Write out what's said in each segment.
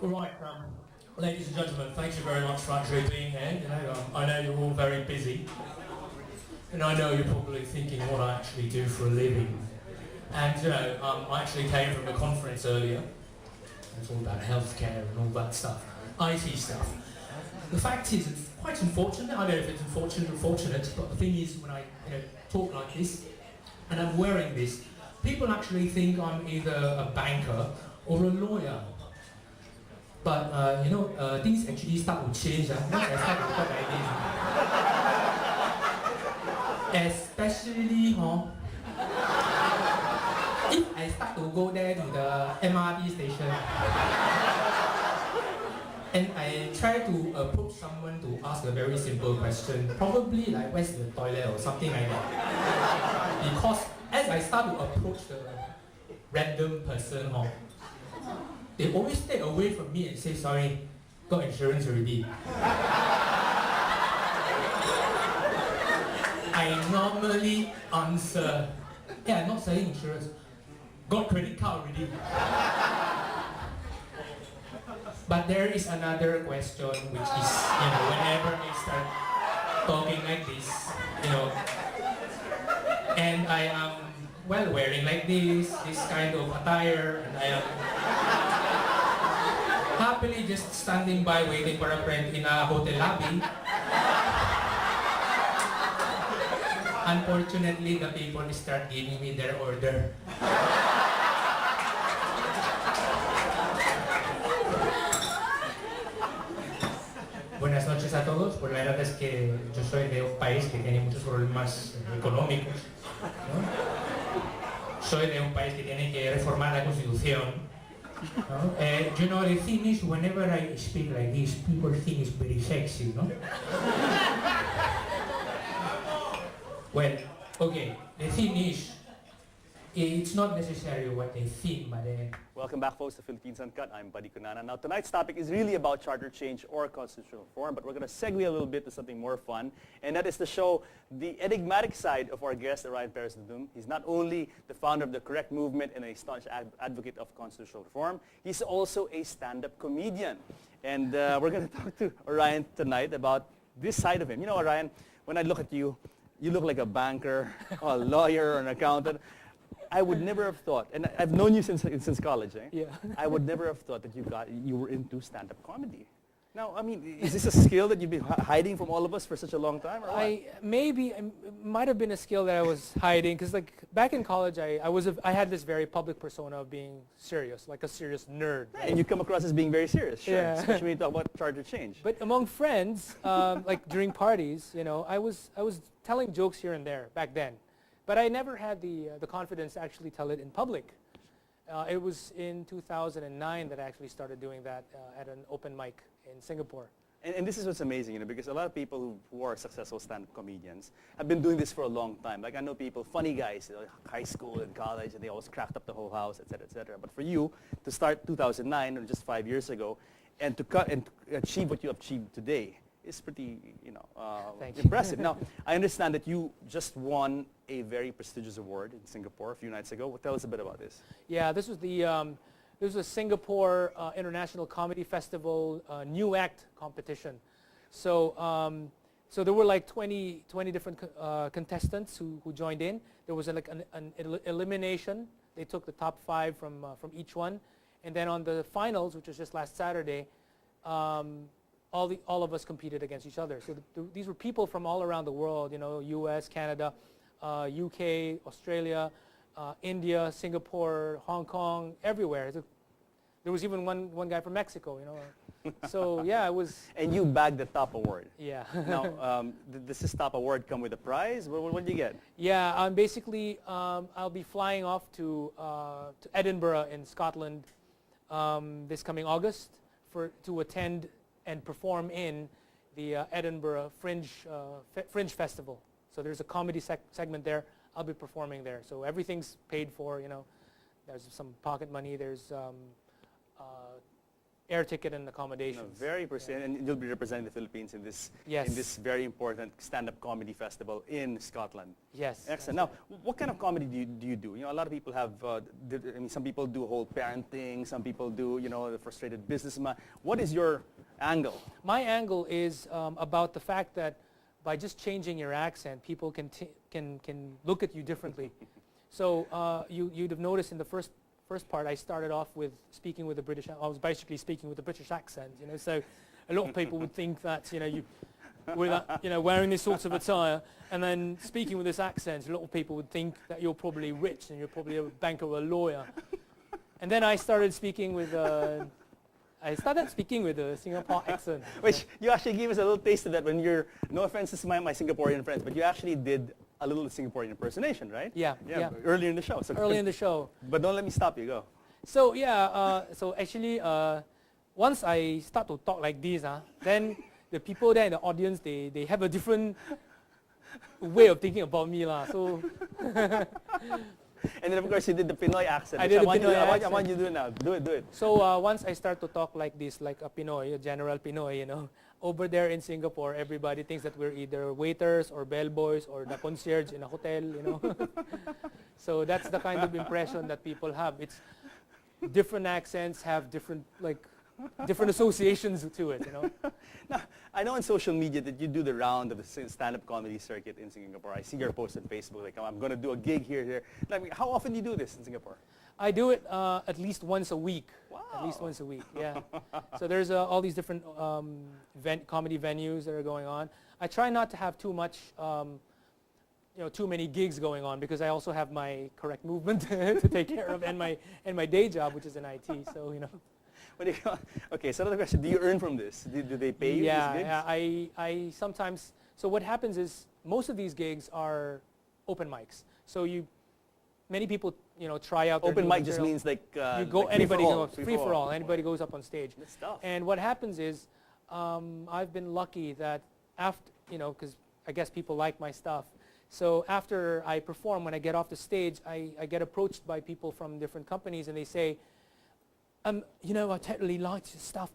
All right, ladies and gentlemen, thank you very much for actually being here. I know you're all very busy, and I know you're probably thinking what I actually do for a living. And I actually came from a conference earlier. It's all about healthcare and all that stuff, IT stuff. The fact is, it's quite unfortunate. I don't know if it's unfortunate or fortunate, but the thing is, when I talk like this, and I'm wearing this, people actually think I'm either a banker or a lawyer. But things actually start to change once I start to talk like this. Especially, if I start to go there to the MRT station and I try to approach someone to ask a very simple question, probably like where's the toilet or something like that. Because as I start to approach the random person, they always stay away from me and say, sorry, got insurance already. I normally answer, yeah, I'm not saying insurance, got credit card already. But there is another question, which is, whenever I start talking like this, and I am, wearing like this kind of attire, and I am happily just standing by waiting for a friend in a hotel lobby. Unfortunately, the people start giving me their order. Buenas noches a todos. Pues la verdad es que yo soy de un país que tiene muchos problemas económicos, ¿no? Soy de un país que tiene que reformar la Constitución. No? The thing is, whenever I speak like this, people think it's very sexy, no? Well, okay, the thing is, it's not necessarily what they think, but Welcome back, folks, to Philippines Uncut. I'm Buddy Kunana. Now, tonight's topic is really about charter change or constitutional reform, but we're going to segue a little bit to something more fun, and that is to show the enigmatic side of our guest, Orion Perez-Ladum. He's not only the founder of the Correct Movement and a staunch advocate of constitutional reform, he's also a stand-up comedian. And we're going to talk to Orion tonight about this side of him. You know, Orion, when I look at you, you look like a banker, or a lawyer, or an accountant. I would never have thought, and I've known you since college, eh? Yeah. I would never have thought that you were into stand-up comedy. Now, I mean, is this a skill that you've been hiding from all of us for such a long time, or what? It might have been a skill that I was hiding, because like back in college, I had this very public persona of being serious, like a serious nerd. Right. And you come across as being very serious, sure, yeah. especially when you talk about charter change. But among friends, like during parties, I was telling jokes here and there back then. But I never had the confidence to actually tell it in public. It was in 2009 that I actually started doing that at an open mic in Singapore. And this is what's amazing, because a lot of people who are successful stand-up comedians have been doing this for a long time. Like I know people, funny guys, high school and college, and they always cracked up the whole house, et cetera, et cetera. But for you, to start 2009, or just 5 years ago, and to achieve what you achieved today, is pretty, impressive. Now, I understand that you just won a very prestigious award in Singapore a few nights ago. Well, tell us a bit about this. Yeah, this was the Singapore International Comedy Festival New Act competition. So there were like 20 different contestants who joined in. There was an elimination. They took the top 5 from each one, and then on the finals, which was just last Saturday, all of us competed against each other. So these were people from all around the world, U.S., Canada, UK, Australia, India, Singapore, Hong Kong, everywhere. There was even one guy from Mexico, So yeah, it was. And you bagged the top award. Yeah. Now, does this top award come with a prize? What did you get? Yeah, basically, I'll be flying off to Edinburgh in Scotland this coming August to attend and perform in the Edinburgh Fringe Festival. So there's a comedy segment there. I'll be performing there. So everything's paid for, There's some pocket money. There's air ticket and No, accommodations. very percent, and you'll be representing the Philippines in this Yes. in this very important stand-up comedy festival in Scotland. Yes. Excellent. Now, what kind of comedy do you do? You know, a lot of people have. I mean, some people do whole parenting. Some people do, you know, the frustrated businessman. What is your angle? My angle is about the fact that by just changing your accent, people can look at you differently. So you'd have noticed in the first part, I started off with speaking with a British. I was basically speaking with a British accent, you know. So a lot of people would think that, you know, wearing these sorts of attire and then speaking with this accent, a lot of people would think that you're probably rich and you're probably a banker or a lawyer. And then I started speaking with a Singapore accent. Which you actually gave us a little taste of that when you're. No offense to my Singaporean friends, but you actually did a little Singaporean impersonation, right? Yeah. Earlier in the show. So Early in the show. But don't let me stop you. Go. So so actually, once I start to talk like this, then the people there in the audience, they have a different way of thinking about me, lah. So. And then of course you did the Pinoy accent. I did the Pinoy I accent. want you to do it now. Do it. So once I start to talk like this, like a Pinoy, a general Pinoy, you know, over there in Singapore, everybody thinks that we're either waiters or bellboys or the concierge in a hotel, you know. So that's the kind of impression that people have. It's different accents have different associations to it, you know. Now, I know on social media that you do the round of the stand-up comedy circuit in Singapore. I see your post on Facebook, like, I'm going to do a gig here. Like, how often do you do this in Singapore? I do it at least once a week. Wow. At least once a week, yeah. So there's all these different comedy venues that are going on. I try not to have too much, too many gigs going on because I also have my correct movement to take care of and my day job, which is in IT. So you know. Okay, so another question: do you earn from this? Do they pay you these gigs? Yeah. I sometimes. So what happens is most of these gigs are open mics. So many people try out. Open mic just material. means like you go. like Anybody goes free free for for all. all. Anybody goes up on stage. That's tough. And what happens is, I've been lucky that after because I guess people like my stuff. So after I perform, when I get off the stage, I get approached by people from different companies, and they say, I totally liked your stuff.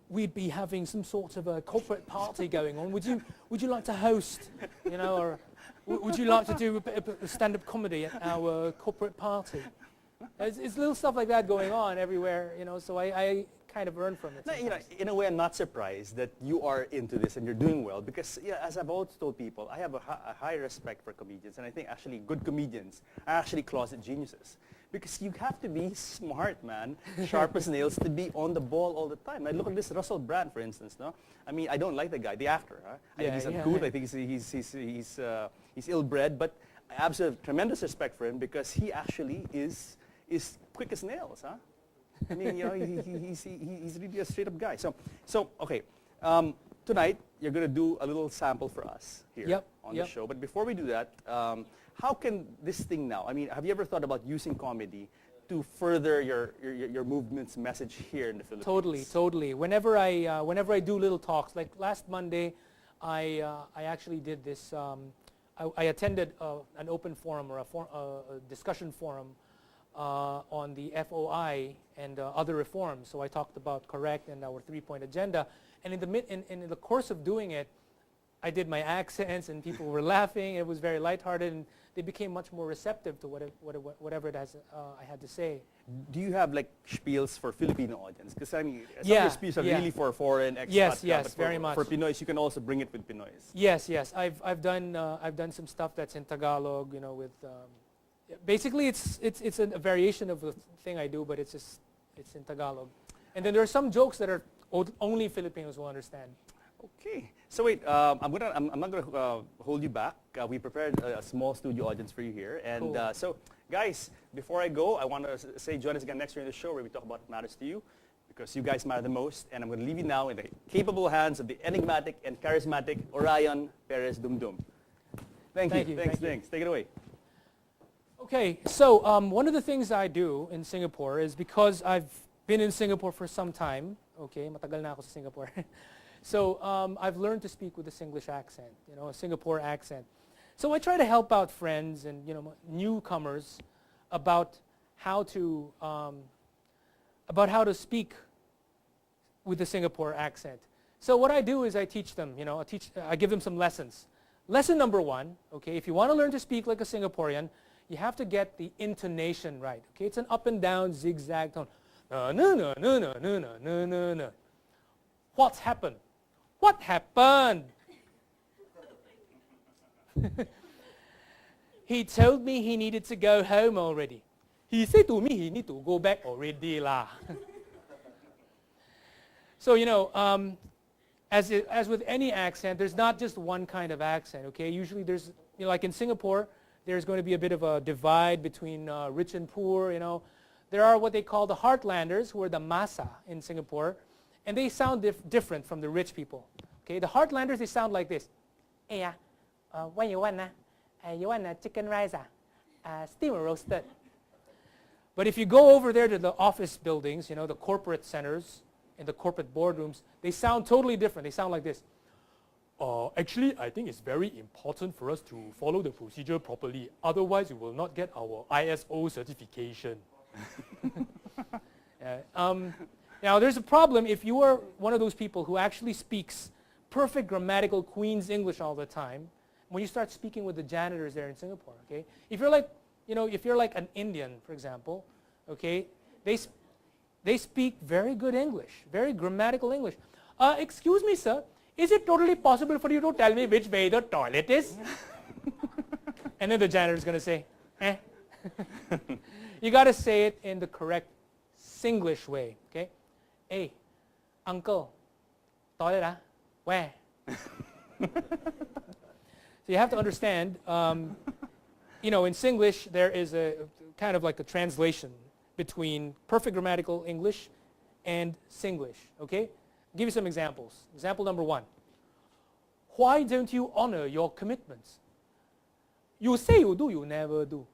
We'd be having some sort of a corporate party going on. Would you like to host, or would you like to do a stand-up comedy at our corporate party? It's little stuff like that going on everywhere, so I kind of earn from it. No, in a way, I'm not surprised that you are into this and you're doing well because, as I've always told people, I have a high respect for comedians, and I think actually good comedians are actually closet geniuses because you have to be smart, man, sharp as nails to be on the ball all the time. I look at this Russell Brand, for instance. No, I mean I don't like the guy, the actor. Huh? I think he's uncouth. I think he's ill-bred, but I absolutely have tremendous respect for him because he actually is quick as nails, huh? I mean, he's really a straight-up guy. So okay, tonight you're going to do a little sample for us here on the show. But before we do that, how can this thing now? I mean, have you ever thought about using comedy to further your movement's message here in the Philippines? Totally. Whenever I do little talks, like last Monday, I actually did this. I attended an open forum or a discussion forum on the FOI and other reforms. So I talked about Correct and our 3-point agenda. And in the course of doing it, I did my accents and people were laughing. It was very lighthearted and they became much more receptive to whatever it has I had to say. Do you have like spiels for Filipino audience? Because I mean, some of your spiels are really for foreign expats. Yes, very much. For Pinoys, you can also bring it with Pinoys. Yes. I've done some stuff that's in Tagalog, with. Basically, it's a variation of the thing I do, but it's in Tagalog. And then there are some jokes that are only Filipinos will understand. Okay. So wait, I'm not gonna hold you back. We prepared a small studio audience for you here, and cool. So guys, before I go, I want to say join us again next year in the show where we talk about what matters to you, because you guys matter the most. And I'm going to leave you now in the capable hands of the enigmatic and charismatic Orion Perez Dumdum. Thank you. Thanks. Take it away. Okay, so one of the things I do in Singapore is because I've been in Singapore for some time. Okay, matagal na ako sa Singapore. So I've learned to speak with a Singlish accent, a Singapore accent. So I try to help out friends and newcomers about how to speak with the Singapore accent. So what I do is I teach them, I give them some lessons. Lesson number 1, okay, if you want to learn to speak like a Singaporean, you have to get the intonation right. Okay, it's an up and down zigzag tone. No, no, no, no, no, no, no, no, no. What's happened? What happened? He told me he needed to go home already. He said to me he need to go back already lah. So as with any accent, there's not just one kind of accent. Okay, usually there's like in Singapore, there's going to be a bit of a divide between rich and poor. There are what they call the Heartlanders, who are the masa in Singapore, and they sound different from the rich people. Okay, the Heartlanders, they sound like this. Hey, what you want? You want a chicken rice? Steam or roasted? But if you go over there to the office buildings, the corporate centers and the corporate boardrooms, they sound totally different. They sound like this. Actually, I think it's very important for us to follow the procedure properly. Otherwise, we will not get our ISO certification. Now, there's a problem if you are one of those people who actually speaks perfect grammatical Queen's English all the time. When you start speaking with the janitors there in Singapore, okay? If you're like an Indian, for example, okay, they speak very good English, very grammatical English. Excuse me, sir, is it totally possible for you to tell me which way the toilet is? And then the janitor's going to say, eh. You got to say it in the correct Singlish way, okay? Hey, uncle, toilet, where? So you have to understand, in Singlish, there is a kind of like a translation between perfect grammatical English and Singlish, okay? I'll give you some examples. Example number 1. Why don't you honor your commitments? You say you do, you never do.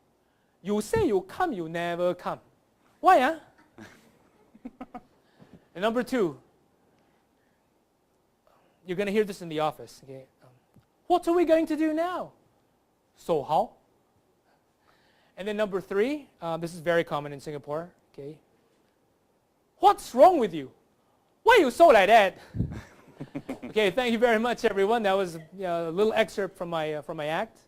You say you come, you never come. Why, huh? And number 2, you're going to hear this in the office, okay? What are we going to do now? So how? And then number 3, this is very common in Singapore, okay? What's wrong with you? Why are you so like that? Okay, thank you very much, everyone. That was a little excerpt from my act.